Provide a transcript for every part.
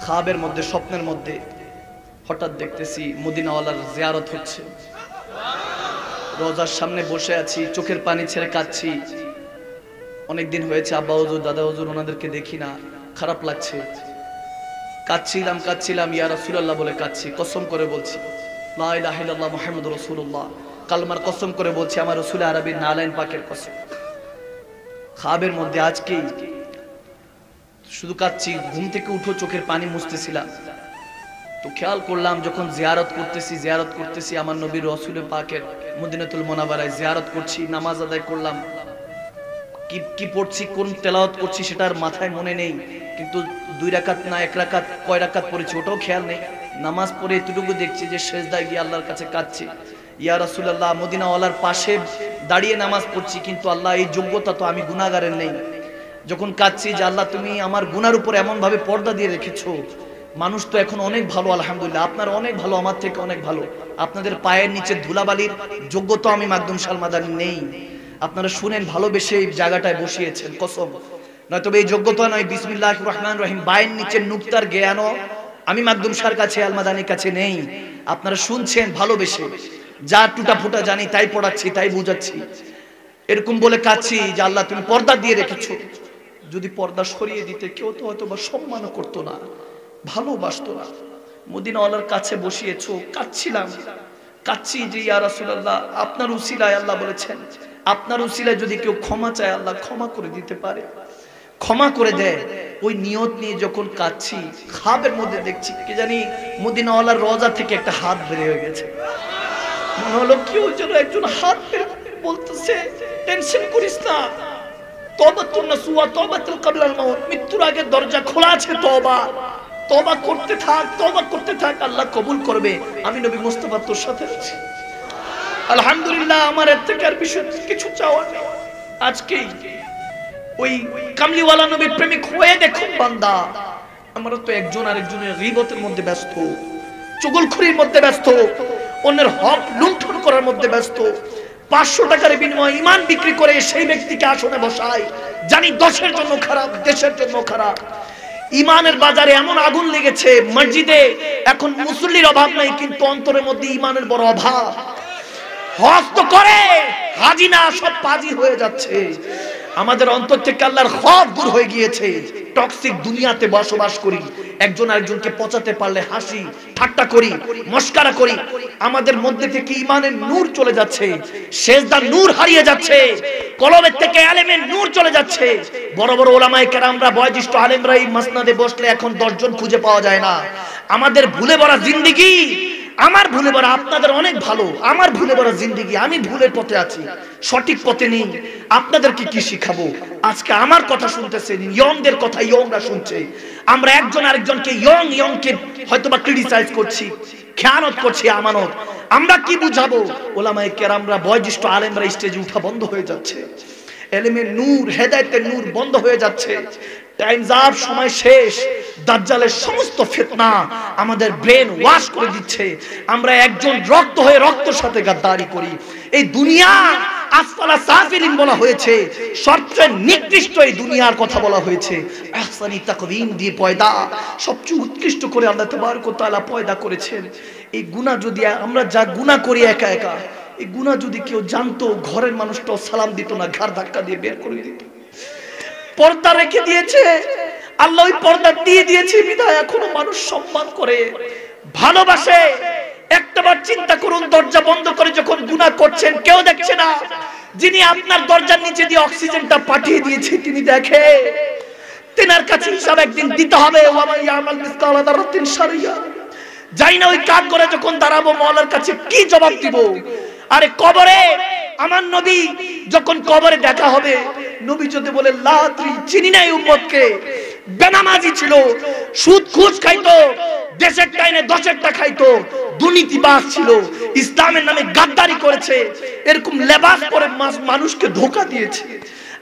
খাবের মধ্যে স্বপ্নের মধ্যে হঠাৎ দেখতেছি মদিনাওয়ালার জিয়ারত হচ্ছে। রোজার সামনে বসে আছি, চোখের পানি ছেড়ে কাঁদছি। অনেকদিন হয়েছে আব্বা হুজুর দাদা হুজুর ওনাদেরকে দেখি না, খারাপ লাগছে। কাঁদছিলাম ইয়া রাসূলুল্লাহ বলে কাঁদছি, কসম করে বলছি লা ইলাহা ইল্লাল্লাহ মুহাম্মাদুর রাসূলুল্লাহ, কালমার কসম করে বলছি, আমার রাসূল আরবীর নালাইন পাকের কসম। খাবের মধ্যে আজকেই শুধু কাঁদছি, ঘুম থেকে উঠো চোখের পানি মুছতেছিলাম, তো খেয়াল করলাম যখন জিয়ারত করতেছি আমার নবীর রাসূল পাকের মদিনাতুল মুনাওয়ারায় জিয়ারত করছি, নামাজ আদায় করলাম, কি পড়ছি, কোন তেলাওয়াত করছি সেটার মাথায় মনে নেই, কিন্তু 2 রাকাত না 1 রাকাত, কয় রাকাত পড়েছি ওটাও খেয়াল নেই। নামাজ পড়ে এতটুকু দেখছি যে সিজদায় গিয়ে আল্লাহর কাছে কাঁদছি, ইয়া রাসূলুল্লাহ মদিনাওয়ালার পাশে দাঁড়িয়ে নামাজ পড়ছি, কিন্তু আল্লাহ এই যোগ্যতা তো আমি গুনাহগারের নেই। যখন কাঁদছি যে আল্লাহ তুমি আমার গুনার উপর এমন ভাবে পর্দা দিয়ে রেখেছো, মানুষ তো এখন অনেক ভালো আলহামদুলিল্লাহ, আপনারা অনেক ভালো, আমার থেকে অনেক ভালো, আপনাদের পায়ের নিচে ধুলাবালির যোগ্যতা আমি মাকদুম শাল মাদানী নেই। আপনারা শুনেন, ভালোবেসে এই জায়গাটায় বসিয়েছেন কসম, নয়তো এই যোগ্যতা নয়। বিসমিল্লাহির রহমানির রহিম পায়ের নিচে নুক্তার জ্ঞানও আমি মাকদুম শাহর কাছে আল মাদানির কাছে নেই। আপনারা শুনছেন ভালোবেসে, যা টুটা ফুটা জানি তাই পড়াচ্ছি, তাই বুঝাচ্ছি, এরকম বলে কাঁদছি যে আল্লাহ তুমি পর্দা দিয়ে রেখেছো। যদি পর্দা সরিয়ে দিতে কেউ তো হয়তো বা সম্মান করতো না, ভালোবাসতো না। মদিনাওয়ালার কাছে বসিয়েছো, কাঁদছি যে ইয়া রাসূলুল্লাহ আপনার উসিলায়, আল্লাহ বলেছেন আপনার উসিলায় যদি কেউ ক্ষমা চায় আল্লাহ ক্ষমা করে দিতে পারে, ক্ষমা করে দেয়। ওই নিয়ত নিয়ে যখন কাঁদছি, খাবের মধ্যে দেখছি কি জানি মদিনাওয়ালার রওজা থেকে একটা হাত বের হয়ে গেছে। মনে হলো কেউ যেন একজন হাত বের বলতেছে টেনশন করিস না, তওবাতুন নাসুহা তওবাতুল ক্বাবলাল মাউত, মৃত্যুর আগে দরজা খোলা আছে, তওবা করতে থাক, আল্লাহ কবুল করবে। আমি নবী মুস্তাফা তোর সাথে আছি আলহামদুলিল্লাহ, আমার এর থেকে আর কিছু চাওয়ার নেই। আজকেই ওই কামলিওয়ালা নবীর প্রেমিক হয়ে দেখুন বান্দা, আমরা তো একজন আরেকজনের গীবতের মধ্যে ব্যস্ত, চুগলখড়ির মধ্যে ব্যস্ত, অন্যের হক লুণ্ঠন করার মধ্যে ব্যস্ত। 500 টাকার বিনিময়ে ঈমান বিক্রি করে সেই ব্যক্তিকে আসনে বসাই, জানি দশের জন্য খারাপ, দেশের জন্য খারাপ। ঈমানের বাজারে এমন আগুন লেগেছে, মসজিদে এখন মুসল্লির অভাব নাই, কিন্তু অন্তরের মধ্যে ঈমানের বড় অভাব। হজ তো করে, হাজি না, সব পাজি হয়ে যাচ্ছে। আমাদের অন্তর থেকে আল্লাহর খৌফ দূর হয়ে গিয়েছে। টক্সিক দুনিয়াতে বসবাস করি, একজন আরেকজনকে পচাতে পারলে হাসি ঠাট্টা করি, মস্কারা করি, আমাদের মধ্যে থেকে ঈমানের নূর চলে যাচ্ছে, সেজদার নূর হারিয়ে যাচ্ছে, কলবের থেকে ইলমের নূর চলে যাচ্ছে। বড় বড় উলামায়ে কেরামরা, বয়োজ্যেষ্ঠ আলেমরা এই মাসনাদে বসলে এখন 10 জন খুঁজে পাওয়া যায় না। আমাদের ভুলে ভরা জিন্দেগি, আমার ভুলে ভরা, আপনাদের অনেক ভালো, আমার ভুলে ভরা জিন্দেগি, আমি ভুলের পথে আছি, সঠিক পথে নেই। আপনাদেরকে কি শিখাবো? আজকে আমার কথা শুনতেছেন, ইয়ংদের কথা ইয়ংরা শুনছে। আমরা একজন আরেকজনকে ইয়ংকে হয়তোবা ক্রিটিসাইজ করছি, খেয়ানত করছি আমানত। আমরা কি বুঝাবো? ওলামায়ে কেরামরা, বয়োজ্যেষ্ঠ আলেমরা স্টেজে উঠা বন্ধ হয়ে যাচ্ছে, ইলমের নূর, হেদায়েতের নূর বন্ধ হয়ে যাচ্ছে। টাইমস আপ, সময় শেষ। দাজ্জালের সমস্ত ফিতনা আমাদের ব্রেন ওয়াশ করে দিচ্ছে। আমরা একজন রক্ত হয়ে রক্তের সাথে গাদ্দারি করি। এই দুনিয়া আসফালা সাফিলিন বলা হয়েছে, সবচেয়ে নিকৃষ্ট এই দুনিয়ার কথা বলা হয়েছে। আহসানি তাকওয়িম দিয়ে পয়দা, সবচেয়ে উৎকৃষ্ট করে আল্লাহ তাবারক ওয়া তাআলা পয়দা করেছেন। এই গুনাহ যদি আমরা যা গুনাহ করি একা একা, এই গুনাহ যদি কেউ জানতো, ঘরের মানুষটাও সালাম দিত না, ঘাড় ধাক্কা দিয়ে বের করে দিত। পর্দা রেখে দিয়েছে আল্লাহ, ওই পর্দা দিয়ে দিয়েছে বিধায় এখনো মানুষ সম্মান করে, ভালোবাসে। একটাবার চিন্তা করুন, দরজা বন্ধ করে যখন গুনাহ করছেন, কেউ দেখছে না। যিনি আপনার দরজার নিচে দিয়ে অক্সিজেনটা পাঠিয়ে দিয়েছে তিনি দেখে, তেনার কাছে হিসাব একদিন দিতে হবে। ওয়া মান ইয়ামাল মিসকালা যাররাতিন শাররিয়া, যাই না ওই কাজ করে যখন দাঁড়াবো মাওলার কাছে কি জবাব দিব? আরে কবরে আমার নবী যখন কবরে দেখা হবে, নবী যদি বলে লাত্রি, চিনি না এই উম্মতকে, বেনামাজি ছিল, সুদ ঘুষ খাইতো, দেশের টাইনে 10টা খাইতো, দুর্নীতিবাজ ছিল, ইসলামের নামে গাদ্দারি করেছে, এরকম লেবাস পরে মানুষকে ধোঁকা দিয়েছে,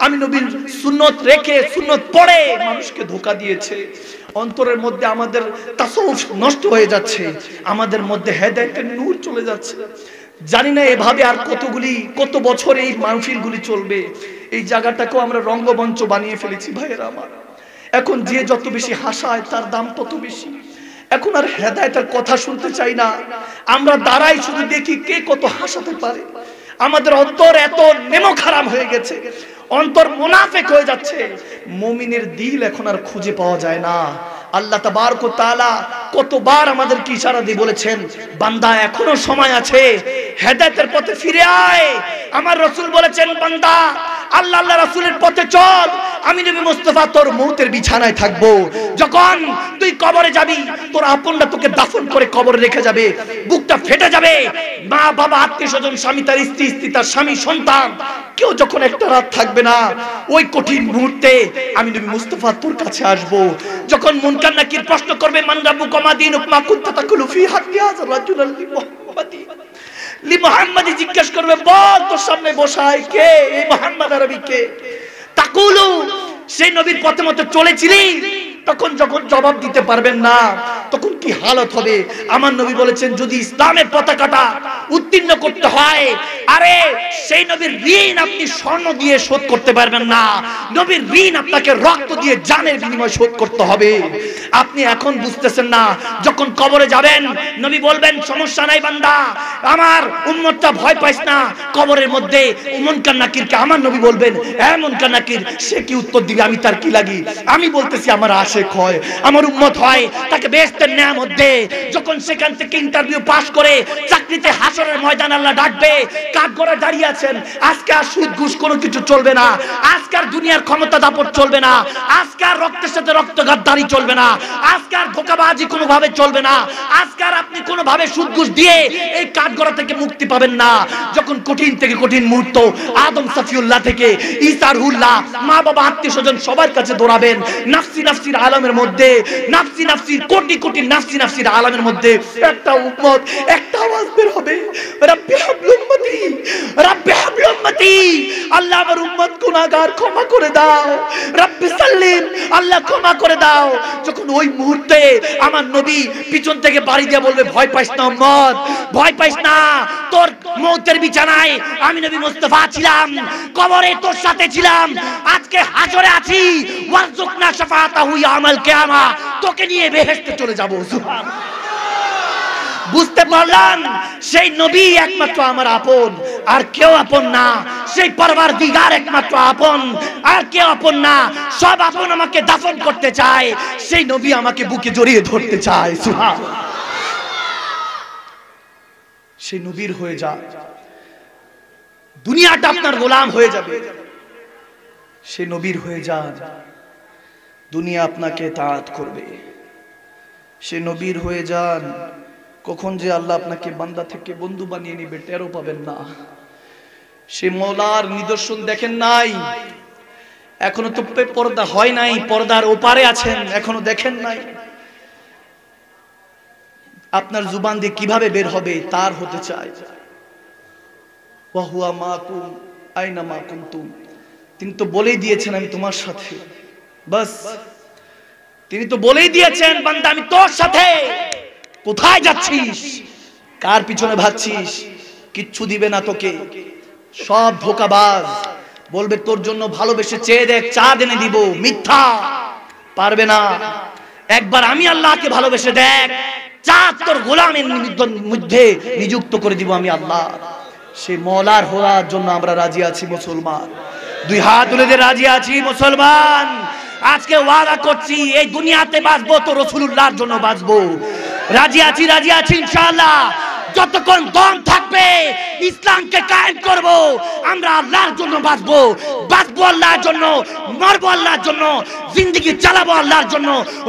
আমি নবীর সুন্নত রেখে সুন্নত পড়ে মানুষকে ধোঁকা দিয়েছে। অন্তরের মধ্যে আমাদের তাসাউফ নষ্ট হয়ে যাচ্ছে, আমাদের মধ্যে হেদায়েতের নূর চলে যাচ্ছে। জানি না এভাবে আর কত বছর এই মাহফিলগুলি চলবে। এই জায়গাটাকেও আমরা রঙ্গমঞ্চ বানিয়ে ফেলেছি ভাইয়েরা আমার। এখন যে যত বেশি হাসায় তার দাম তত বেশি। এখন আর হেদায়েতের কথা শুনতে চাই না, আমরা দাঁড়াই শুধু দেখি কে কত হাসাতে পারে। আমাদের অন্তর এত নেমো খারাপ হয়ে গেছে, অন্তর মুনাফিক হয়ে যাচ্ছে, মুমিনের দিল এখন আর খুঁজে পাওয়া যায় না। আল্লাহ তাবারক ওয়া তাআলা কতবার আমাদেরকে ইশারা দিয়ে বলেছেন, বান্দা এখনো সময় আছে, হেদায়েতের পথে ফিরে আয়। আমার রাসূল বলেছেন, বান্দা আল্লাহ রাসূলের পথে চল, আমি নবী মুস্তাফা তোর মৌতের বিছানায় থাকবো। যখন তুই কবরে যাবি, তোর আপনরা তোকে দাফন করে কবরে রেখে যাবে, বুকটা ফেটে যাবে, মা বাবা আত্মীয় স্বজন, স্বামী তার স্ত্রী, স্ত্রী তার স্বামী, সন্তান কেউ যখন একটা রাত থাকবে না, ওই কঠিন মুহূর্তে আমি নবী মুস্তাফা তোর কাছে আসবো। যখন মুনকার নাকির প্রশ্ন করবে, মান রাব্বুকা মা দীনুকা মা কুনতা তাকুলু ফি হাক্কি হাযা রাজুলাল লি মুহাম্মাদি, জিজ্ঞেস করবে বল তোর সামনে বসায় কে, এই মুহাম্মদ আরবি কে? তাকুলু, সেই নবীর পথে মতো চলেছিলি, তখন যখন জবাব দিতে পারবেন না তখন কি হালত হবে? আমার নবী বলেছেন, যদি ইসলামের পতাকাটা উত্তীর্ণ করতে হয়, আরে সেই নবীর ঋণ আপনি স্বর্ণ দিয়ে শোধ করতে পারবেন না, নবীর ঋণ আপনাকে রক্ত দিয়ে জানের বিনিময়ে শোধ করতে হবে। আপনি এখন বুঝতেছেন না, যখন কবরে যাবেন নবী বলবেন, সমস্যা নাই বান্দা, আমার উম্মতটা ভয় পাইস না, কবরের মধ্যে মুনকার নাকিরকে আমার নবী বলবেন, হ্যাঁ মুনকার নাকির, সে কি উত্তর দিবে, আমি তার কি লাগি? আমি বলতেছি আমার আশেক হয়, আমার উম্মত হয়, তাকে বেহেশতের নেয়ামত দে। যখন সেখান থেকে ইন্টারভিউ পাস করে চাকরিতে হাসরের ময়দান আল্লাহ ডাকবে, কাঠগড়ায় দাঁড়িয়ে আছেন, আজকে আর সুদ ঘুষ কোনো কিছু চলবে না, আজকে আর দুনিয়ার ক্ষমতা দাপট চলবে না, আজকে আর রক্তের সাথে রক্ত গাদ্দারি চলবে না, আজকে আর ধোঁকাবাজি কোনোভাবে চলবে না, আজকে আর আপনি কোনোভাবে সুদ ঘুষ দিয়ে এই কাঠগড়া থেকে মুক্তি পাবেন না। যখন কঠিন থেকে কঠিন মুহূর্ত, আদম সফিউল্লাহ থেকে ঈসা রুহুল্লাহ, মা বাবা আত্মীয় স্বজন সবার কাছে দৌড়াবেন, নাফসি নাফসির আলমের মধ্যে, নাফসি নাফসির কোটি কোটি নাফসি নাফসির আলমের মধ্যে একটা উম্মত, একটা আওয়াজ বের হবে, রাব্বি হাবলি উম্মতি, রাব্বি হাবলি উম্মতি, আল্লাহ আমার উম্মত গুনাহগার, ক্ষমা করে দাও, রাব্বি সাল্লিম, আল্লাহ ক্ষমা করে দাও। যখন ওই মুহূর্তে আমার নবী পিছন থেকে বাড়ি দিয়ে বলবে, ভয় পাইস না উম্মত, ভয় পাইস না, তোর মৌতের বিছানায় আমি নবী মুস্তাফা ছিলাম, কবরে তোর সাথে ছিলাম, আজকে হাসরে আছি, ওয়ারজুকনা শাফাআতাহু ইয়াউমাল কিয়ামা, তোকে নিয়ে বেহেশতে চলে যাব। সুবহানাল্লাহ। বুঝতে পারলাম সেই নবী একমাত্র আমার আপন, আর কেউ আপন না, সেই পরওয়ারদিগার একমাত্র আপন, আর কেউ আপন না, সব আপন আমাকে দাফন করতে চায়, সেই নবী আমাকে বুকে জড়িয়ে ধরতে চায়। সুবহানাল্লাহ। সেই নবীর হয়ে যা, দুনিয়াটা আপনার গোলাম হয়ে যাবে, সেই নবীর হয়ে যা, দুনিয়া আপনাকে তাআত করবে। সে নবীর হয়ে যান, কখন যে আল্লাহ আপনাকে বান্দা থেকে বন্ধু বানিয়ে নিবে টেরও পাবেন না। সে মওলার নিদর্শন দেখেন নাই, এখনো তো পর্দা হয় নাই, পর্দার ওপারে আছেন, এখনো দেখেন নাই। আপনার জুবান দিয়ে কিভাবে বের হবে তার হতে চায়। ওয়া হুয়া মাকুম আইনা মা কুনতুম, তিনি তো বলেই দিয়েছেন আমি তোমার সাথে, বাস তিনি তো বলেই দিয়েছেন, বান্দা আমি তোর সাথে, কোথায় যাচ্ছিস, কার পিছনে ভাগছিস, কিচ্ছু দিবে না তোকে, সব ধোঁকাবাজ। বলবে তোর জন্য ভালোবেসে চেয়ে দেখ, চাঁদ এনে দিব, মিথ্যা, পারবে না। একবার আমি আল্লাহকে ভালোবেসে দেখ, চাঁদ তোর গোলামের মধ্যে নিযুক্ত করে দিব আমি আল্লাহ। সেই মওলার হওয়ার জন্য আমরা রাজি আছি মুসলমান, দুই হাত তুলে দিয়ে রাজি আছি মুসলমান। আজকে ওয়াদা করছি, এই দুনিয়াতে বাঁচবো তো রাসূলুল্লাহর জন্য বাঁচবো, রাজি আছি, রাজি আছি ইনশাআল্লাহ। যতক্ষণ দম থাকবে ইসলামকে কায়েম করব, আমরা আল্লাহর জন্য বাঁচবো, বাঁচবো আল্লাহর জন্য, মরবো আল্লাহর জন্য, জিন্দেগি চালাবো আল্লাহর জন্য।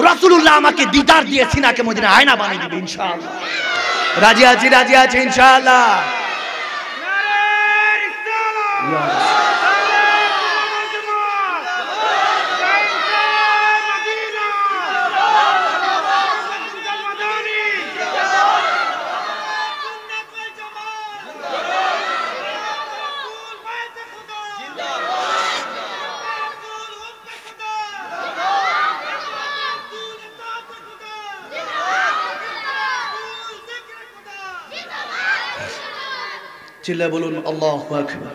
রাসূলুল্লাহ আমাকে দিদার দিয়ে সিনাকে মদিনা আয়না বানিয়ে দিবে ইনশাআল্লাহ। রাজি আছি, রাজি আছি ইনশাআল্লাহ। চিল্লায় বলুন আল্লাহু আকবার।